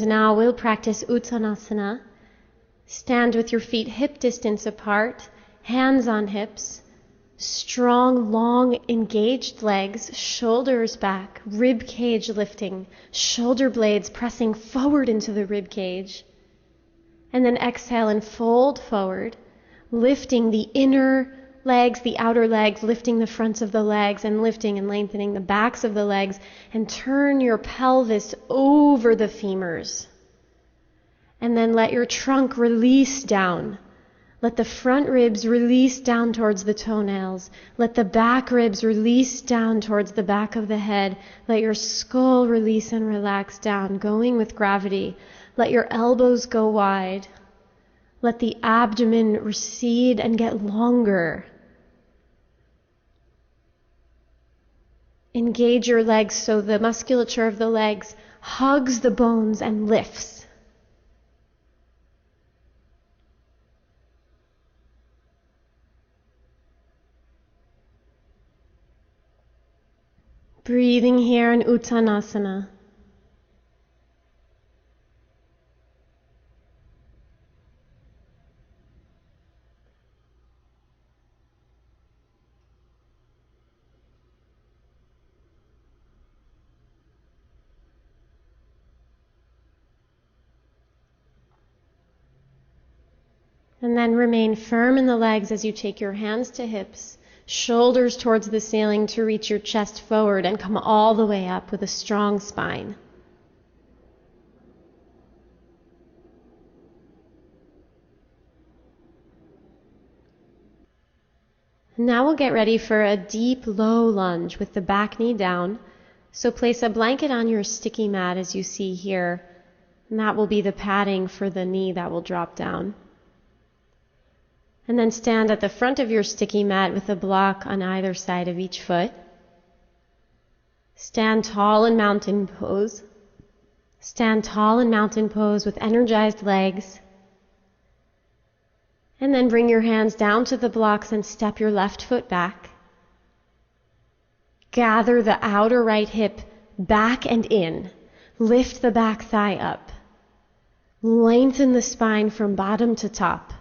now we'll practice Uttanasana. Stand with your feet hip distance apart, hands on hips, strong, long, engaged legs, shoulders back, rib cage lifting, shoulder blades pressing forward into the rib cage. And then exhale and fold forward, lifting the inner legs, the outer legs, lifting the fronts of the legs and lifting and lengthening the backs of the legs, and turn your pelvis over the femurs. And then let your trunk release down. Let the front ribs release down towards the toenails. Let the back ribs release down towards the back of the head. Let your skull release and relax down, going with gravity. Let your elbows go wide. Let the abdomen recede and get longer. Engage your legs so the musculature of the legs hugs the bones and lifts. Breathing here in Uttanasana. And then remain firm in the legs as you take your hands to hips, shoulders towards the ceiling to reach your chest forward and come all the way up with a strong spine. Now we'll get ready for a deep low lunge with the back knee down. So place a blanket on your sticky mat as you see here, and that will be the padding for the knee that will drop down. And then stand at the front of your sticky mat with a block on either side of each foot. Stand tall in mountain pose. Stand tall in mountain pose with energized legs. And then bring your hands down to the blocks and step your left foot back. Gather the outer right hip back and in. Lift the back thigh up. Lengthen the spine from bottom to top.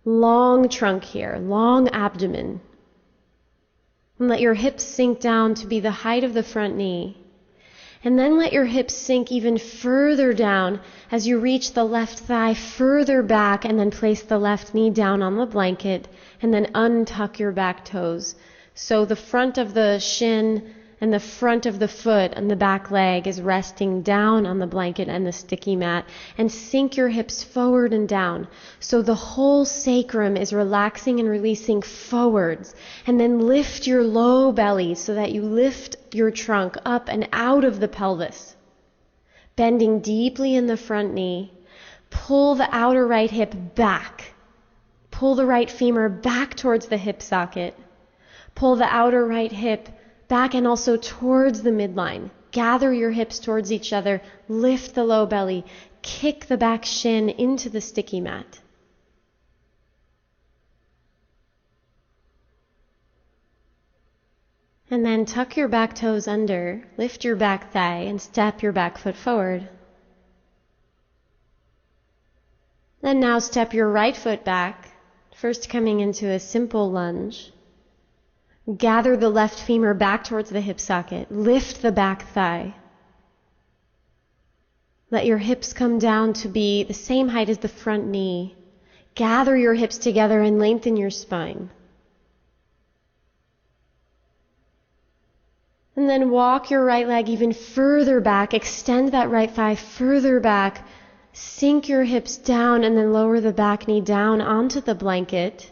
Long trunk here, long abdomen. And let your hips sink down to be the height of the front knee. And then let your hips sink even further down as you reach the left thigh further back, and then place the left knee down on the blanket and then untuck your back toes. So the front of the shin and the front of the foot and the back leg is resting down on the blanket and the sticky mat, and sink your hips forward and down. So the whole sacrum is relaxing and releasing forwards, and then lift your low belly so that you lift your trunk up and out of the pelvis. Bending deeply in the front knee, pull the outer right hip back. Pull the right femur back towards the hip socket. Pull the outer right hip back and also towards the midline. Gather your hips towards each other, lift the low belly, kick the back shin into the sticky mat. And then tuck your back toes under, lift your back thigh, and step your back foot forward. And now step your right foot back, first coming into a simple lunge. Gather the left femur back towards the hip socket. Lift the back thigh. Let your hips come down to be the same height as the front knee. Gather your hips together and lengthen your spine. And then walk your right leg even further back. Extend that right thigh further back. Sink your hips down and then lower the back knee down onto the blanket.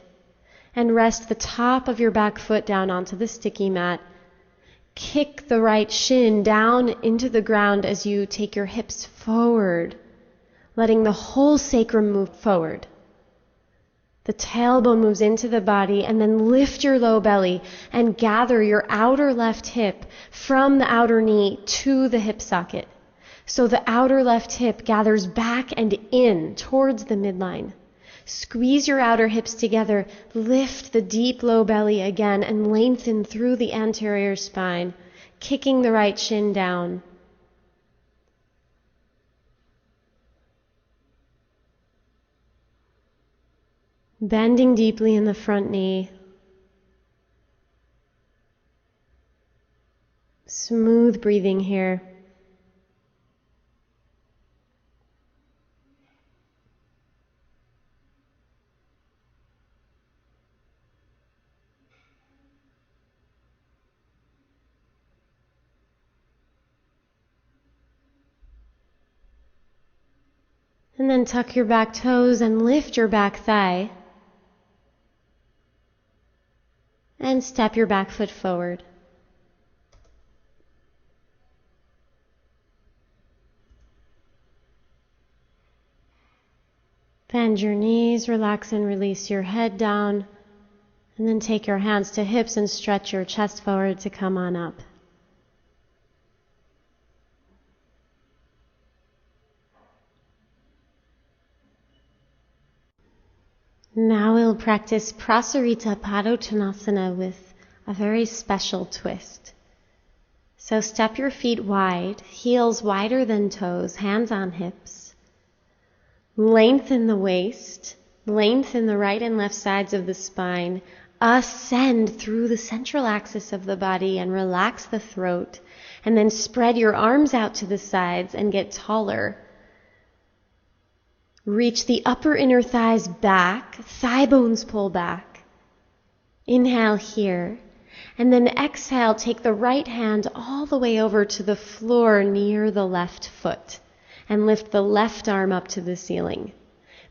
And rest the top of your back foot down onto the sticky mat. Kick the right shin down into the ground as you take your hips forward, letting the whole sacrum move forward. The tailbone moves into the body, and then lift your low belly and gather your outer left hip from the outer knee to the hip socket. So the outer left hip gathers back and in towards the midline. Squeeze your outer hips together, lift the deep low belly again, and lengthen through the anterior spine, kicking the right shin down. Bending deeply in the front knee. Smooth breathing here. And then tuck your back toes and lift your back thigh. And step your back foot forward. Bend your knees, relax and release your head down. And then take your hands to hips and stretch your chest forward to come on up. Now we'll practice Prasarita Konasana with a very special twist. So step your feet wide, heels wider than toes, hands on hips. Lengthen the waist, lengthen the right and left sides of the spine. Ascend through the central axis of the body and relax the throat. And then spread your arms out to the sides and get taller. Reach the upper inner thighs back, thigh bones pull back. Inhale here, and then exhale, take the right hand all the way over to the floor near the left foot, and lift the left arm up to the ceiling.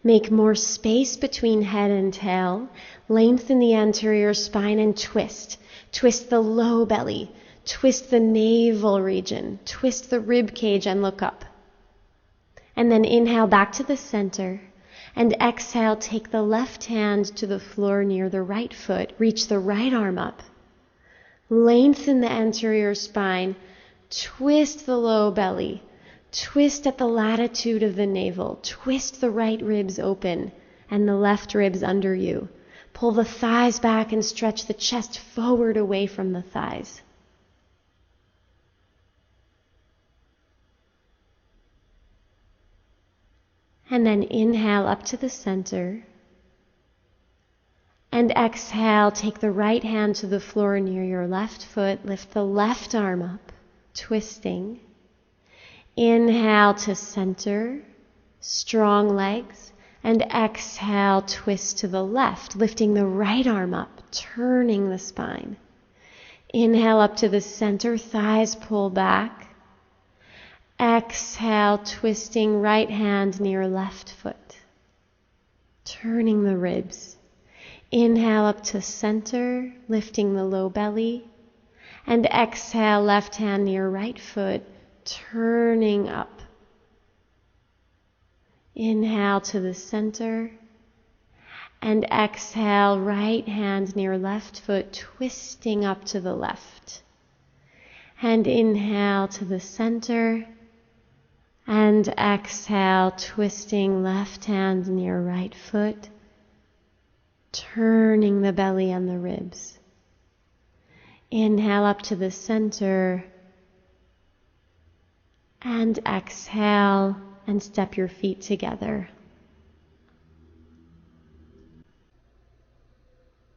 Make more space between head and tail, lengthen the anterior spine and twist. Twist the low belly, twist the navel region, twist the rib cage and look up. And then inhale back to the center, and exhale, take the left hand to the floor near the right foot, reach the right arm up. Lengthen the anterior spine, twist the low belly, twist at the latitude of the navel, twist the right ribs open and the left ribs under you. Pull the thighs back and stretch the chest forward away from the thighs. And then inhale up to the center. And exhale, take the right hand to the floor near your left foot. Lift the left arm up, twisting. Inhale to center, strong legs. And exhale, twist to the left, lifting the right arm up, turning the spine. Inhale up to the center, thighs pull back. Exhale, twisting right hand near left foot, turning the ribs. Inhale up to center, lifting the low belly. And exhale, left hand near right foot, turning up. Inhale to the center. And exhale, right hand near left foot, twisting up to the left. And inhale to the center. And exhale, twisting left hand near right foot, turning the belly and the ribs. Inhale up to the center, and exhale, and step your feet together.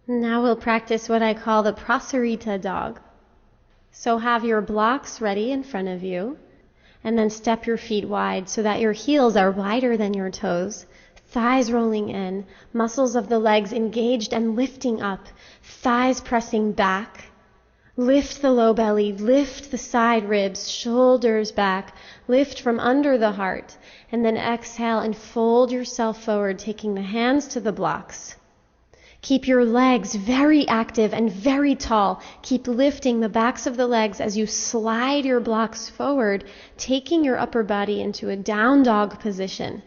Now we'll practice what I call the Prasarita Dog. So have your blocks ready in front of you. And then step your feet wide so that your heels are wider than your toes, thighs rolling in, muscles of the legs engaged and lifting up, thighs pressing back. Lift the low belly, lift the side ribs, shoulders back, lift from under the heart, and then exhale and fold yourself forward, taking the hands to the blocks. Keep your legs very active and very tall. Keep lifting the backs of the legs as you slide your blocks forward, taking your upper body into a down dog position.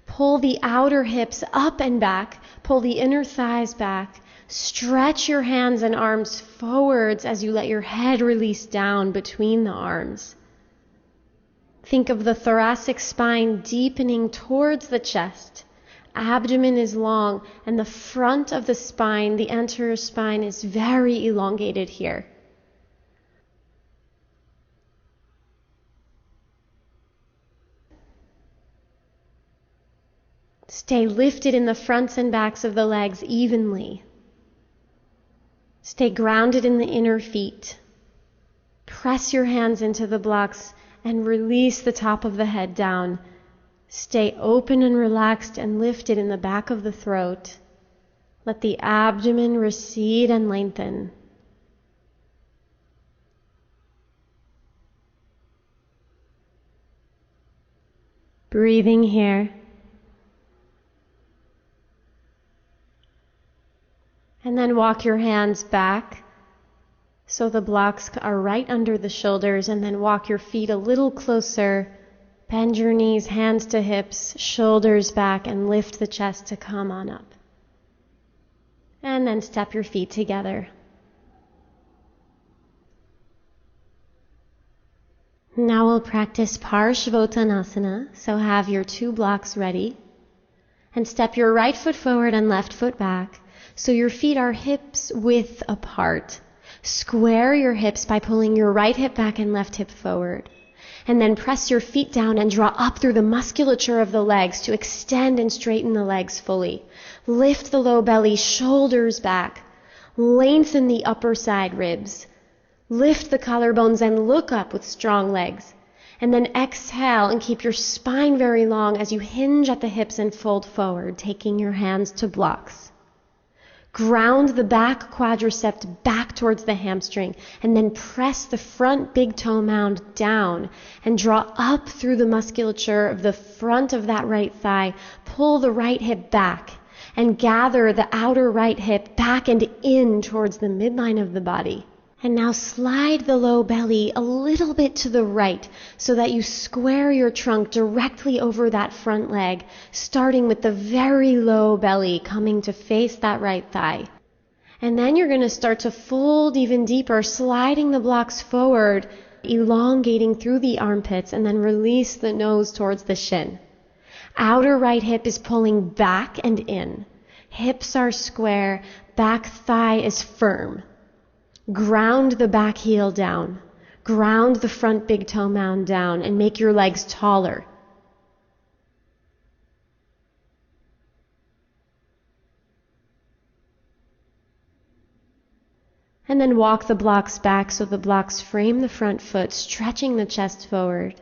Pull the outer hips up and back. Pull the inner thighs back. Stretch your hands and arms forwards as you let your head release down between the arms. Think of the thoracic spine deepening towards the chest. Abdomen is long, and the front of the spine, the anterior spine, is very elongated here. Stay lifted in the fronts and backs of the legs evenly. Stay grounded in the inner feet. Press your hands into the blocks and release the top of the head down. Stay open and relaxed and lifted in the back of the throat. Let the abdomen recede and lengthen. Breathing here. And then walk your hands back so the blocks are right under the shoulders, and then walk your feet a little closer. Bend your knees, hands to hips, shoulders back, and lift the chest to come on up. And then step your feet together. Now we'll practice Parshvothanasana, so have your 2 blocks ready. And step your right foot forward and left foot back, so your feet are hips width apart. Square your hips by pulling your right hip back and left hip forward. And then press your feet down and draw up through the musculature of the legs to extend and straighten the legs fully. Lift the low belly, shoulders back. Lengthen the upper side ribs. Lift the collarbones and look up with strong legs. And then exhale and keep your spine very long as you hinge at the hips and fold forward, taking your hands to blocks. Ground the back quadricep back towards the hamstring, and then press the front big toe mound down and draw up through the musculature of the front of that right thigh. Pull the right hip back and gather the outer right hip back and in towards the midline of the body. And now slide the low belly a little bit to the right so that you square your trunk directly over that front leg, starting with the very low belly coming to face that right thigh. And then you're going to start to fold even deeper, sliding the blocks forward, elongating through the armpits, and then release the nose towards the shin. Outer right hip is pulling back and in. Hips are square, back thigh is firm. Ground the back heel down. Ground the front big toe mound down and make your legs taller. And then walk the blocks back so the blocks frame the front foot, stretching the chest forward.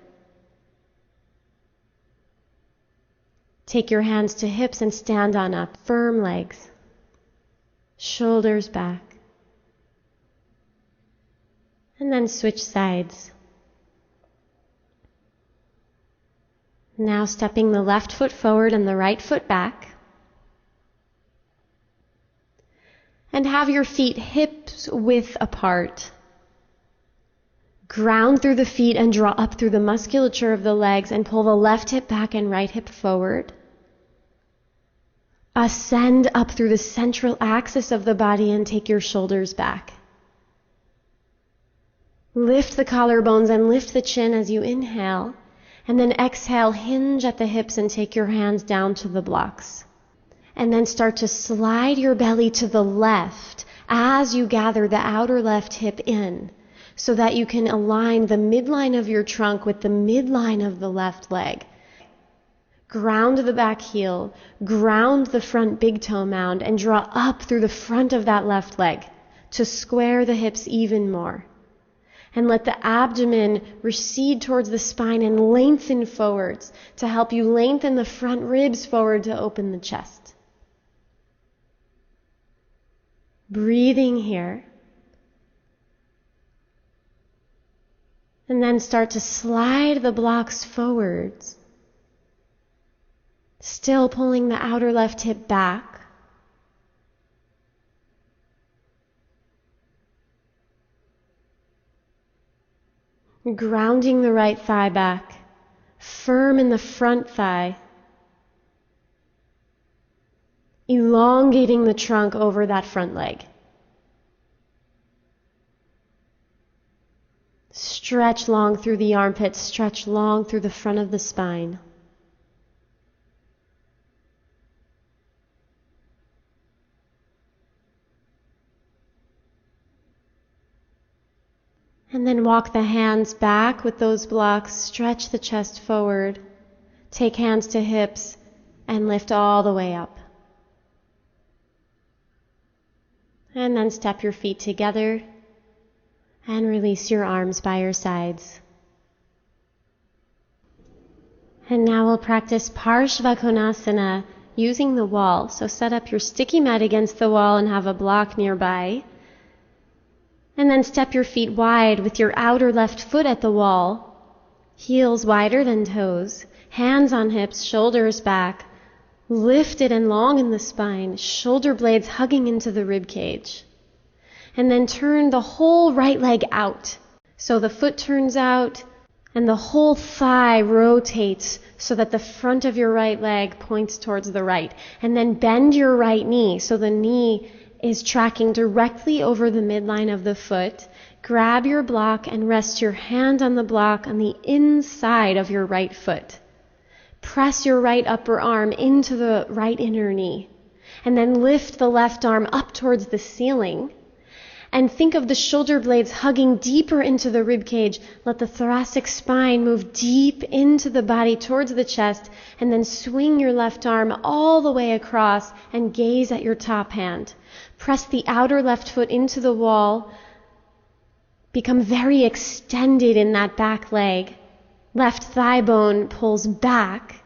Take your hands to hips and stand on up. Firm legs. Shoulders back. And then switch sides. Now stepping the left foot forward and the right foot back. And have your feet hips width apart. Ground through the feet and draw up through the musculature of the legs and pull the left hip back and right hip forward. Ascend up through the central axis of the body and take your shoulders back. Lift the collarbones and lift the chin as you inhale, and then exhale, hinge at the hips and take your hands down to the blocks. And then start to slide your belly to the left as you gather the outer left hip in, so that you can align the midline of your trunk with the midline of the left leg. Ground the back heel, ground the front big toe mound, and draw up through the front of that left leg to square the hips even more. And let the abdomen recede towards the spine and lengthen forwards to help you lengthen the front ribs forward to open the chest. Breathing here. And then start to slide the blocks forwards. Still pulling the outer left hip back. Grounding the right thigh back, firm in the front thigh, elongating the trunk over that front leg. Stretch long through the armpits, stretch long through the front of the spine. And then walk the hands back with those blocks, stretch the chest forward, take hands to hips, and lift all the way up. And then step your feet together and release your arms by your sides. And now we'll practice Parshvothanasana Konasana using the wall. So set up your sticky mat against the wall and have a block nearby. And then step your feet wide with your outer left foot at the wall, heels wider than toes, hands on hips, shoulders back, lifted and long in the spine, shoulder blades hugging into the rib cage. And then turn the whole right leg out. So the foot turns out and the whole thigh rotates so that the front of your right leg points towards the right. And then bend your right knee so the knee is tracking directly over the midline of the foot. Grab your block and rest your hand on the block on the inside of your right foot. Press your right upper arm into the right inner knee. And then lift the left arm up towards the ceiling. And think of the shoulder blades hugging deeper into the rib cage. Let the thoracic spine move deep into the body towards the chest. And then swing your left arm all the way across and gaze at your top hand. Press the outer left foot into the wall. Become very extended in that back leg. Left thigh bone pulls back.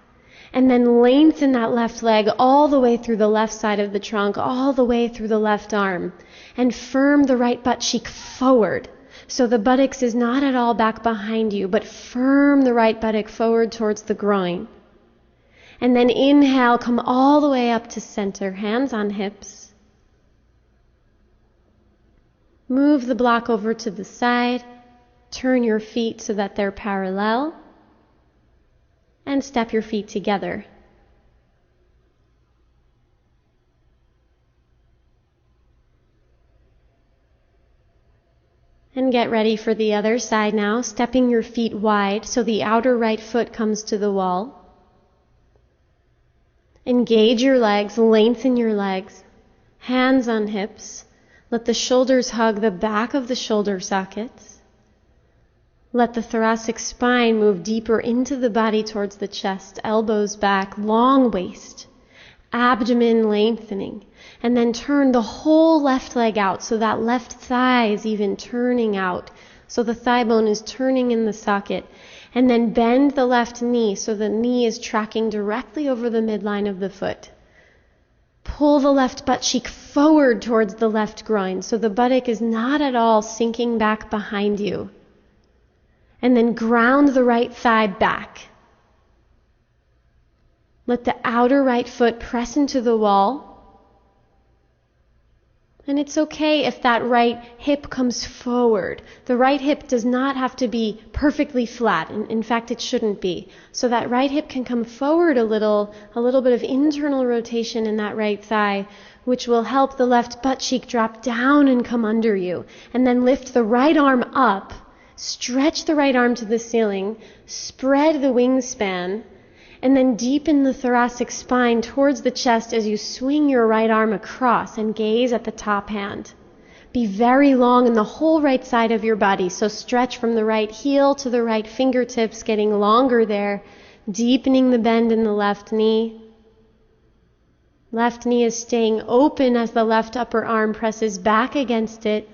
And then lengthen that left leg all the way through the left side of the trunk, all the way through the left arm. And firm the right butt cheek forward. So the buttocks is not at all back behind you, but firm the right buttock forward towards the groin. And then inhale, come all the way up to center, hands on hips. Move the block over to the side. Turn your feet so that they're parallel. And step your feet together. And get ready for the other side now, stepping your feet wide so the outer right foot comes to the wall. Engage your legs, lengthen your legs, hands on hips. Let the shoulders hug the back of the shoulder sockets. Let the thoracic spine move deeper into the body towards the chest, elbows back, long waist, abdomen lengthening. And then turn the whole left leg out so that left thigh is even turning out. So the thigh bone is turning in the socket. And then bend the left knee so the knee is tracking directly over the midline of the foot. Pull the left butt cheek forward towards the left groin so the buttock is not at all sinking back behind you. And then ground the right thigh back. Let the outer right foot press into the wall. And it's okay if that right hip comes forward. The right hip does not have to be perfectly flat. In fact, it shouldn't be. So that right hip can come forward a little bit of internal rotation in that right thigh, which will help the left butt cheek drop down and come under you. And then lift the right arm up. Stretch the right arm to the ceiling, spread the wingspan, and then deepen the thoracic spine towards the chest as you swing your right arm across and gaze at the top hand. Be very long in the whole right side of your body, so stretch from the right heel to the right fingertips, getting longer there, deepening the bend in the left knee. Left knee is staying open as the left upper arm presses back against it.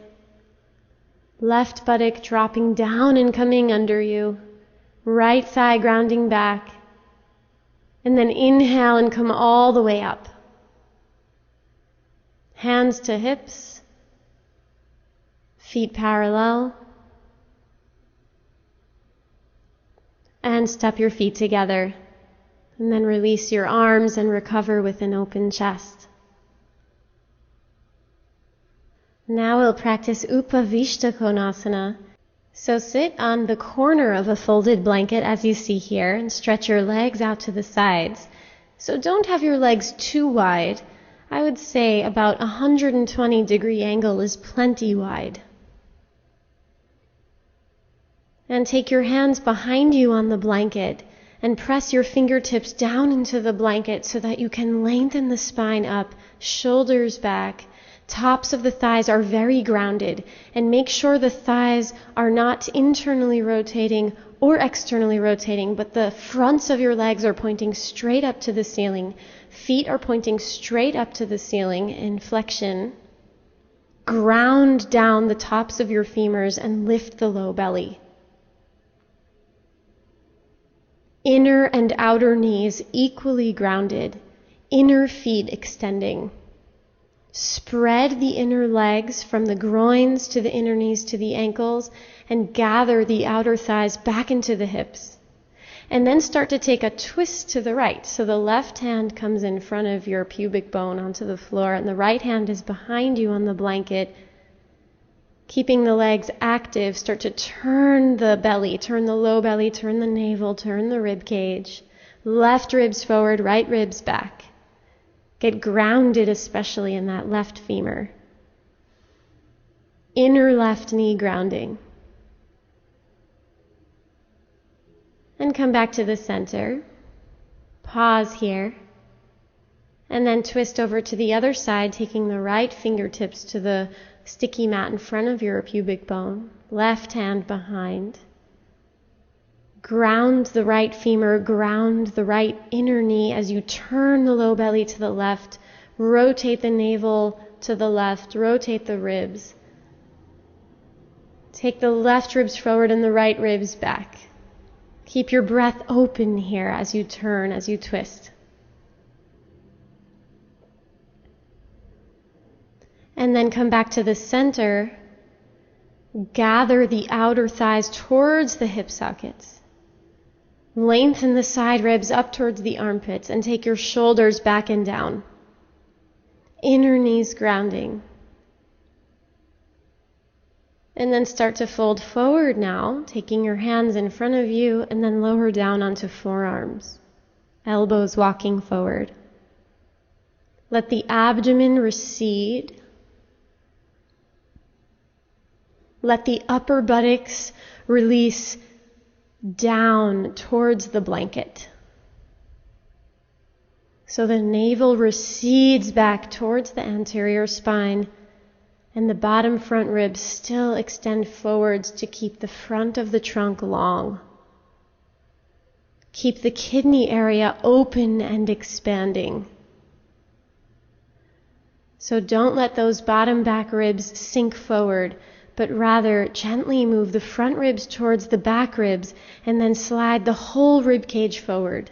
Left buttock dropping down and coming under you. Right thigh grounding back. And then inhale and come all the way up. Hands to hips. Feet parallel. And step your feet together. And then release your arms and recover with an open chest. Now we'll practice Upavishta Konasana. So sit on the corner of a folded blanket as you see here and stretch your legs out to the sides. So don't have your legs too wide. I would say about 120-degree angle is plenty wide. And take your hands behind you on the blanket and press your fingertips down into the blanket so that you can lengthen the spine up, shoulders back. Tops of the thighs are very grounded, and make sure the thighs are not internally rotating or externally rotating, but the fronts of your legs are pointing straight up to the ceiling. Feet are pointing straight up to the ceiling in flexion. Ground down the tops of your femurs and lift the low belly. Inner and outer knees equally grounded. Inner feet extending. Spread the inner legs from the groins to the inner knees to the ankles and gather the outer thighs back into the hips. And then start to take a twist to the right. So the left hand comes in front of your pubic bone onto the floor, and the right hand is behind you on the blanket. Keeping the legs active, start to turn the belly, turn the low belly, turn the navel, turn the rib cage. Left ribs forward, right ribs back. Get grounded, especially in that left femur. Inner left knee grounding. And come back to the center. Pause here. And then twist over to the other side, taking the right fingertips to the sticky mat in front of your pubic bone. Left hand behind. Ground the right femur, ground the right inner knee as you turn the low belly to the left. Rotate the navel to the left. Rotate the ribs. Take the left ribs forward and the right ribs back. Keep your breath open here as you turn, as you twist. And then come back to the center. Gather the outer thighs towards the hip sockets. Lengthen the side ribs up towards the armpits and take your shoulders back and down. Inner knees grounding. And then start to fold forward now, taking your hands in front of you and then lower down onto forearms. Elbows walking forward. Let the abdomen recede. Let the upper buttocks release down towards the blanket. So the navel recedes back towards the anterior spine, and the bottom front ribs still extend forwards to keep the front of the trunk long. Keep the kidney area open and expanding. So don't let those bottom back ribs sink forward, but rather gently move the front ribs towards the back ribs and then slide the whole rib cage forward.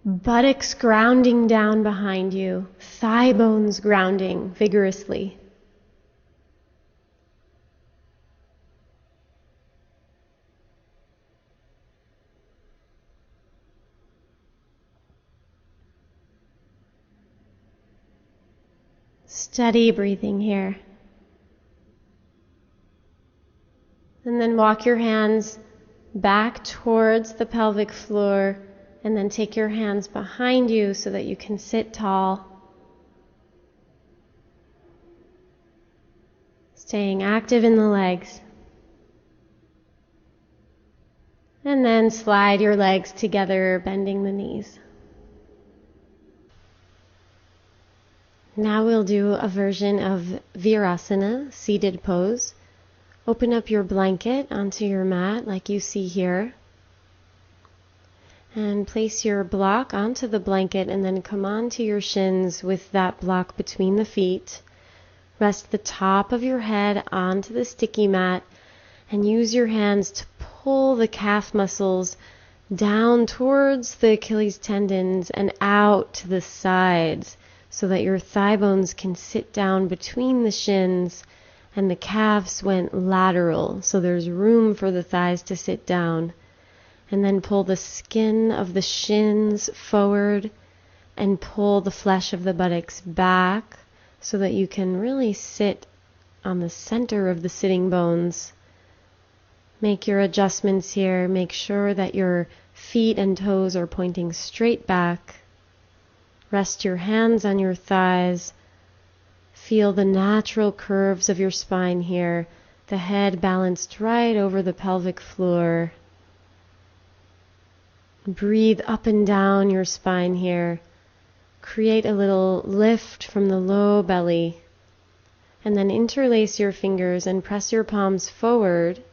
Buttocks grounding down behind you, thigh bones grounding vigorously. Steady breathing here. And then walk your hands back towards the pelvic floor, and then take your hands behind you so that you can sit tall. Staying active in the legs. And then slide your legs together, bending the knees. Now we'll do a version of Virasana, seated pose. Open up your blanket onto your mat like you see here. And place your block onto the blanket and then come onto your shins with that block between the feet. Rest the top of your head onto the sticky mat and use your hands to pull the calf muscles down towards the Achilles tendons and out to the sides so that your thigh bones can sit down between the shins and the calves went lateral, so there's room for the thighs to sit down. And then pull the skin of the shins forward and pull the flesh of the buttocks back so that you can really sit on the center of the sitting bones. Make your adjustments here. Make sure that your feet and toes are pointing straight back. Rest your hands on your thighs. Feel the natural curves of your spine here. The head balanced right over the pelvic floor. Breathe up and down your spine here. Create a little lift from the low belly. And then interlace your fingers and press your palms forward.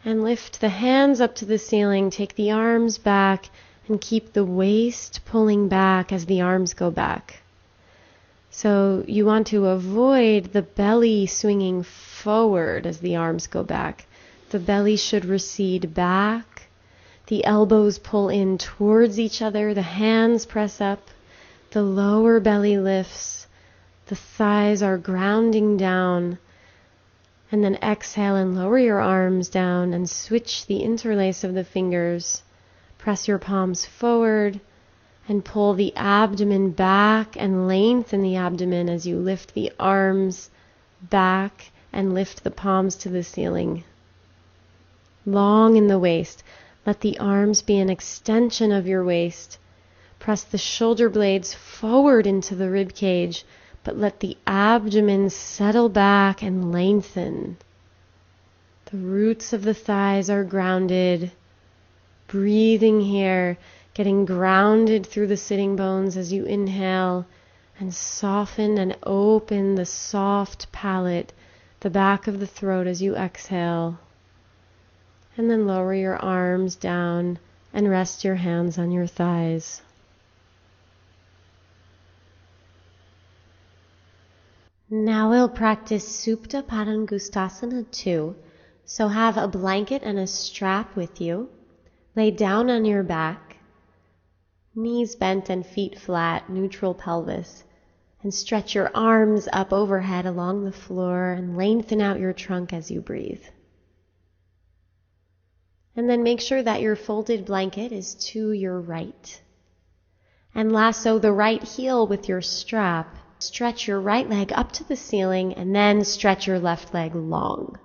And lift the hands up to the ceiling. Take the arms back and keep the waist pulling back as the arms go back. So you want to avoid the belly swinging forward as the arms go back. The belly should recede back. The elbows pull in towards each other. The hands press up. The lower belly lifts. The thighs are grounding down. And then exhale and lower your arms down and switch the interlace of the fingers. Press your palms forward and pull the abdomen back and lengthen the abdomen as you lift the arms back and lift the palms to the ceiling. Long in the waist. Let the arms be an extension of your waist. Press the shoulder blades forward into the rib cage, but let the abdomen settle back and lengthen. The roots of the thighs are grounded. Breathing here, getting grounded through the sitting bones as you inhale, and soften and open the soft palate, the back of the throat as you exhale. And then lower your arms down and rest your hands on your thighs. Now we'll practice Souptapadangustasana 2. So have a blanket and a strap with you. Lay down on your back, knees bent and feet flat, neutral pelvis. And stretch your arms up overhead along the floor and lengthen out your trunk as you breathe. And then make sure that your folded blanket is to your right. And lasso the right heel with your strap. Stretch your right leg up to the ceiling and then stretch your left leg long.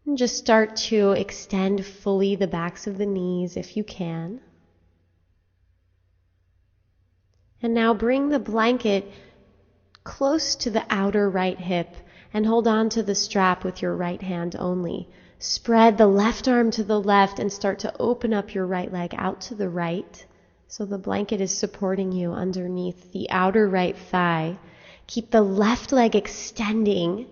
And just start to extend fully the backs of the knees if you can. And now bring the blanket close to the outer right hip and hold on to the strap with your right hand only. Spread the left arm to the left and start to open up your right leg out to the right. So the blanket is supporting you underneath the outer right thigh. Keep the left leg extending.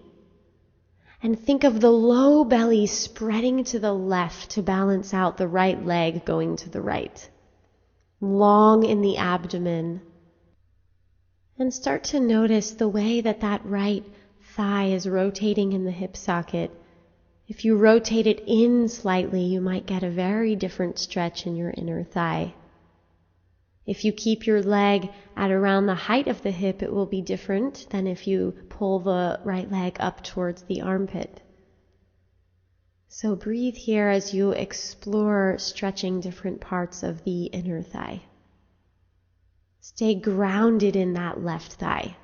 And think of the low belly spreading to the left to balance out the right leg going to the right. Long in the abdomen. And start to notice the way that that right thigh is rotating in the hip socket. If you rotate it in slightly, you might get a very different stretch in your inner thigh. If you keep your leg at around the height of the hip, it will be different than if you pull the right leg up towards the armpit. So breathe here as you explore stretching different parts of the inner thigh. Stay grounded in that left thigh.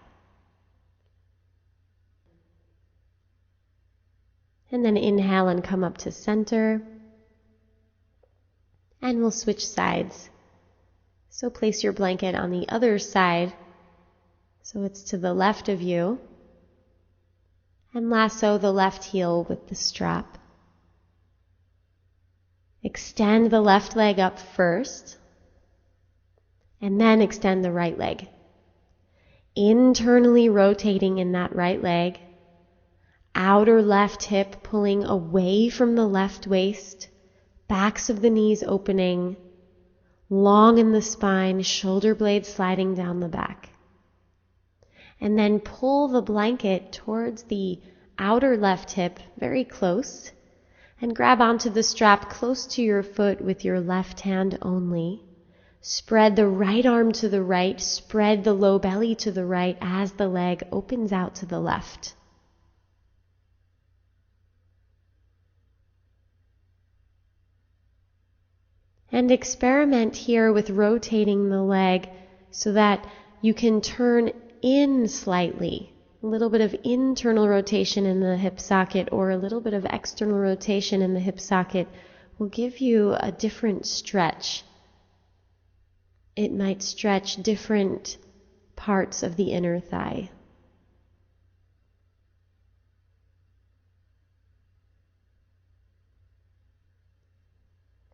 And then inhale and come up to center. And we'll switch sides. So place your blanket on the other side, so it's to the left of you, and lasso the left heel with the strap. Extend the left leg up first, and then extend the right leg. Internally rotating in that right leg, outer left hip pulling away from the left waist, backs of the knees opening, long in the spine, shoulder blades sliding down the back. And then pull the blanket towards the outer left hip, very close, and grab onto the strap close to your foot with your left hand only. Spread the right arm to the right, spread the low belly to the right as the leg opens out to the left. And experiment here with rotating the leg so that you can turn in slightly. A little bit of internal rotation in the hip socket or a little bit of external rotation in the hip socket will give you a different stretch. It might stretch different parts of the inner thigh.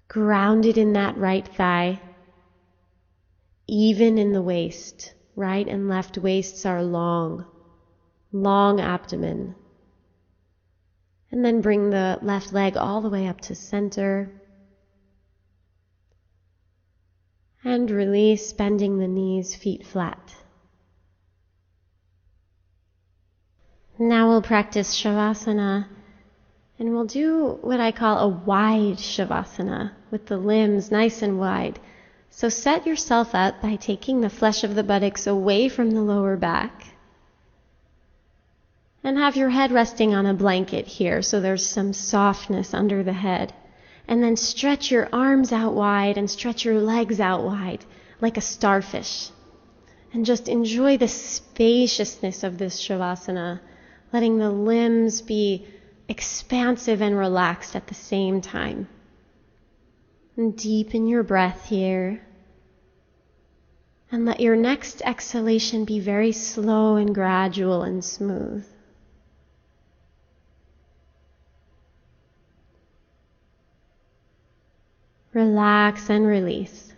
Grounded in that right thigh, even in the waist. Right and left waists are long. long abdomen. And then bring the left leg all the way up to center. And release, bending the knees, feet flat. Now we'll practice Shavasana, and we'll do what I call a wide Shavasana, with the limbs nice and wide. So set yourself up by taking the flesh of the buttocks away from the lower back. And have your head resting on a blanket here, so there's some softness under the head. And then stretch your arms out wide and stretch your legs out wide, like a starfish. And just enjoy the spaciousness of this Shavasana, letting the limbs be expansive and relaxed at the same time. And deepen your breath here. And let your next exhalation be very slow and gradual and smooth. Relax and release.